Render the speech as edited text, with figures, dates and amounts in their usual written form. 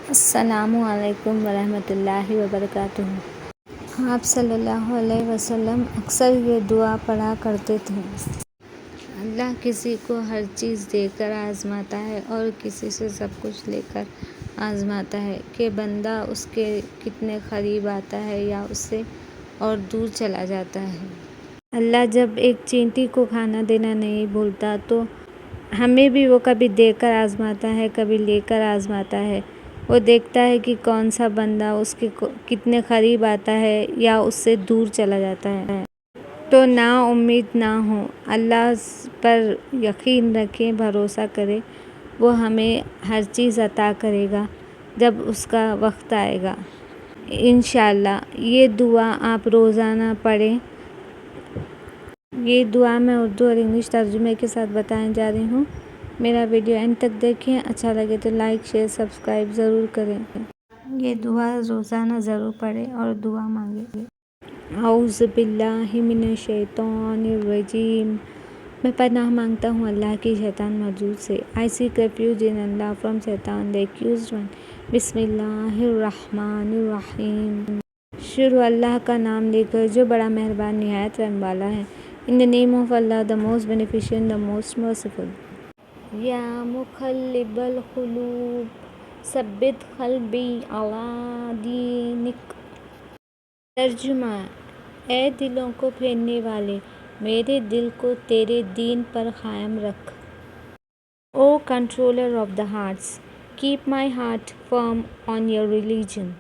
السلام علیکم ورحمۃ اللہ وبرکاتہ۔ آپ صلی اللہ علیہ وسلم اکثر یہ دعا پڑھا کرتے تھے۔ اللہ کسی کو ہر چیز دے کر آزماتا ہے اور کسی سے سب کچھ لے کر آزماتا ہے کہ بندہ اس کے کتنے قریب آتا ہے یا اس سے اور دور چلا جاتا ہے۔ اللہ جب ایک چینٹی کو کھانا دینا نہیں بھولتا تو ہمیں بھی وہ کبھی دے کر آزماتا ہے، کبھی لے کر آزماتا ہے۔ وہ دیکھتا ہے کہ کون سا بندہ اس کے کتنے قریب آتا ہے یا اس سے دور چلا جاتا ہے۔ تو نا امید نہ ہوں، اللہ پر یقین رکھیں، بھروسہ کریں، وہ ہمیں ہر چیز عطا کرے گا جب اس کا وقت آئے گا انشاءاللہ۔ یہ دعا آپ روزانہ پڑھیں۔ یہ دعا میں اردو اور انگلش ترجمے کے ساتھ بتانے جا رہی ہوں۔ میرا ویڈیو اینڈ تک دیکھیں، اچھا لگے تو لائک شیئر سبسکرائب ضرور کریں۔ یہ دعا روزانہ ضرور پڑھیں اور دعا مانگیں۔ اعوذ باللہ من الشیطان الرجیم۔ میں پناہ مانگتا ہوں اللہ کی شیطان مردود سے۔ I seek refuge in Allah from Satan the accused one۔ بسم اللہ الرحمن الرحیم۔ شروع اللہ کا نام لے کر جو بڑا مہربان نہایت رحم والا ہے۔ In the name of Allah, the most beneficent, the most merciful۔ یا مقلب القلوب ثبت قلبی علی دینک۔ ترجمہ: اے دلوں کو پھیرنے والے، میرے دل کو تیرے دین پر قائم رکھ۔ O controller of the hearts, keep my heart firm on your religion۔